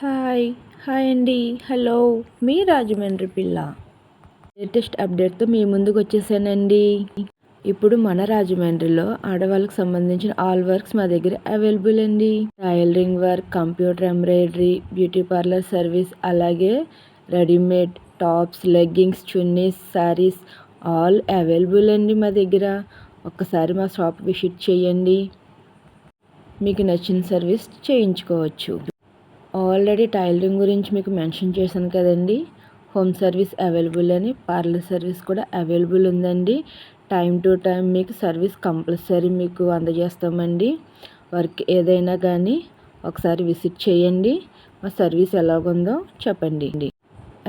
Hi hi అండి. Hello, మీ రాజమండ్రి పిల్ల latest అప్డేట్తో మీ ముందుకు వచ్చేసానండి. ఇప్పుడు మన రాజమండ్రిలో ఆడవాళ్ళకి సంబంధించిన ఆల్ వర్క్స్ మా దగ్గర అవైలబుల్ అండి. Tailoring work, computer embroidery, beauty parlour service, అలాగే readymade tops, leggings, chunnis, saris all available అండి మా దగ్గర. ఒక్కసారి మా షాప్ విజిట్ చేయండి, మీకు నచ్చిన సర్వీస్ చేయించుకోవచ్చు. ఆల్రెడీ టైలరింగ్ గురించి మీకు మెన్షన్ చేశాను కదండి. హోమ్ సర్వీస్ అవైలబుల్ అని, పార్లర్ సర్వీస్ కూడా అవైలబుల్ ఉందండి. టైం టు టైం మీకు సర్వీస్ కంపల్సరీ మీకు అందజేస్తామండి. వర్క్ ఏదైనా కానీ ఒకసారి విజిట్ చేయండి, మా సర్వీస్ ఎలాగుందో చెప్పండి.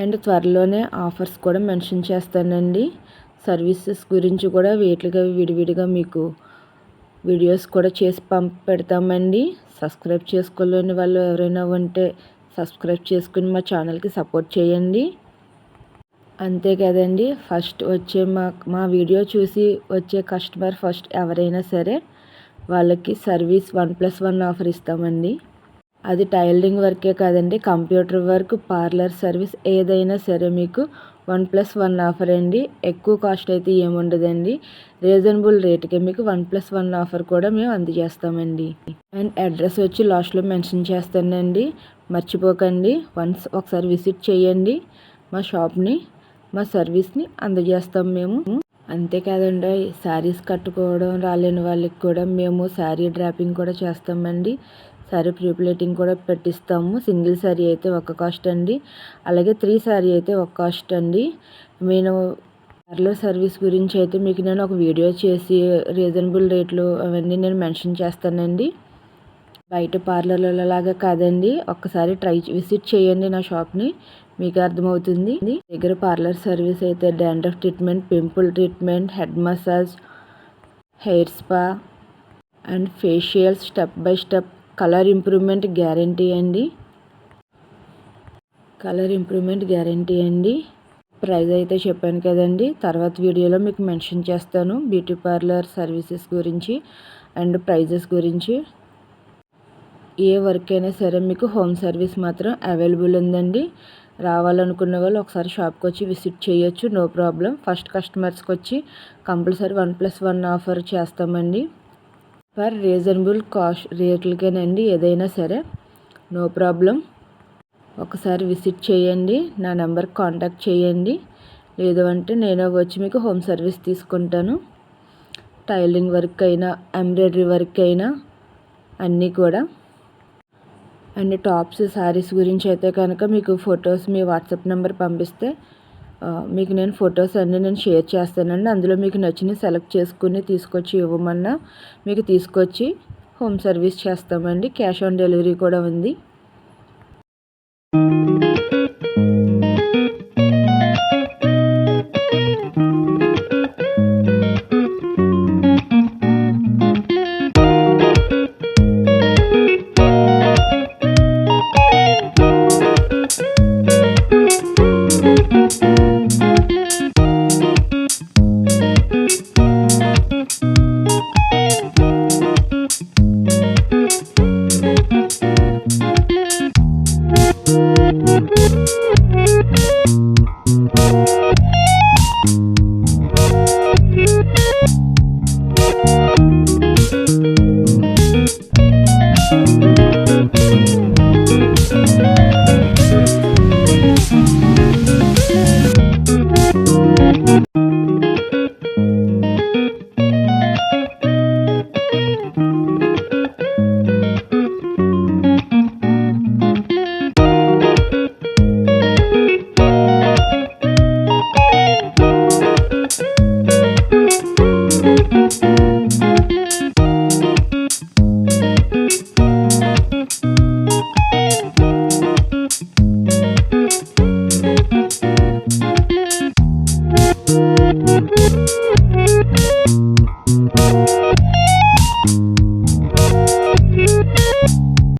అండ్ త్వరలోనే ఆఫర్స్ కూడా మెన్షన్ చేస్తానండి. సర్వీసెస్ గురించి కూడా విడివిడిగా మీకు వీడియోస్ కూడా చేసి పెడతామండి. సబ్స్క్రైబ్ చేసుకోలేని వాళ్ళు ఎవరైనా ఉంటే సబ్స్క్రైబ్ చేసుకుని మా ఛానల్కి సపోర్ట్ చేయండి. అంతే కదండి, ఫస్ట్ వచ్చే మా వీడియో చూసి వచ్చే కస్టమర్ ఫస్ట్ ఎవరైనా సరే వాళ్ళకి సర్వీస్ 1+1 ఆఫర్ ఇస్తామండి. అది టైలరింగ్ వర్కే కాదండి, కంప్యూటర్ వర్క్, పార్లర్ సర్వీస్ ఏదైనా సరే మీకు 1+1 ఆఫర్ అండి. ఎక్కువ కాస్ట్ అయితే ఏముండదండి, రీజనబుల్ రేట్కే మీకు 1+1 ఆఫర్ కూడా మేము అందజేస్తామండి. అండ్ అడ్రస్ వచ్చి లాస్ట్లో మెన్షన్ చేస్తానండి, మర్చిపోకండి. ఒకసారి విజిట్ చేయండి మా షాప్ని, మా సర్వీస్ని అందజేస్తాం మేము. అంతేకాదండి, శారీస్ కట్టుకోవడం రాలేని వాళ్ళకి కూడా మేము శారీ డ్రాపింగ్ కూడా చేస్తామండి. శారీ ప్రీప్లేటింగ్ కూడా పెట్టిస్తాము. సింగిల్ శారీ అయితే ఒక కాస్ట్ అండి, అలాగే 3 శారీ అయితే ఒక కాస్ట్ అండి. నేను పార్లర్ సర్వీస్ గురించి అయితే మీకు నేను ఒక వీడియో చేసి రీజనబుల్ రేట్లు అవన్నీ నేను మెన్షన్ చేస్తానండి. బయట పార్లర్ల లాగా కాదండి, ఒక్కసారి విజిట్ చేయండి నా షాప్ని, మీకు అర్థమవుతుంది. దగ్గర పార్లర్ సర్వీస్ అయితే dandruff treatment, pimple treatment, head massage, hair spa and facial, step by step, colour improvement guarantee అండి. ప్రైస్ అయితే చెప్పాను కదండి, తర్వాత వీడియోలో మీకు మెన్షన్ చేస్తాను బ్యూటీ పార్లర్ సర్వీసెస్ గురించి అండ్ ప్రైజెస్ గురించి. ఏ వర్క్ అయినా సరే మీకు హోమ్ సర్వీస్ మాత్రం అవైలబుల్ ఉందండి. రావాలనుకున్న వాళ్ళు ఒకసారి షాప్కి వచ్చి విజిట్ చేయొచ్చు, నో ప్రాబ్లం. ఫస్ట్ కస్టమర్స్కి వచ్చి కంపల్సరీ 1+1 ఆఫర్ చేస్తామండి. ఫర్ రీజనబుల్ కాస్ట్ రేట్లకేనండి ఏదైనా సరే, నో ప్రాబ్లం. ఒకసారి విజిట్ చేయండి, నా నెంబర్ కాంటాక్ట్ చేయండి. లేదు అంటే నేను వచ్చి మీకు హోమ్ సర్వీస్ తీసుకుంటాను. టైలరింగ్ వర్క్ అయినా, ఎంబ్రాయిడరీ వర్క్ అయినా అన్నీ కూడా. అండ్ టాప్స్, శారీస్ గురించి అయితే కనుక మీకు ఫొటోస్ మీ వాట్సాప్ నెంబర్ పంపిస్తే మీకు నేను ఫొటోస్ అన్నీ నేను షేర్ చేస్తానండి. అందులో మీకు నచ్చినవి సెలెక్ట్ చేసుకుని తీసుకొచ్చి ఇవ్వమన్నా మీకు తీసుకొచ్చి హోమ్ సర్వీస్ చేస్తామండి. క్యాష్ ఆన్ డెలివరీ కూడా ఉంది.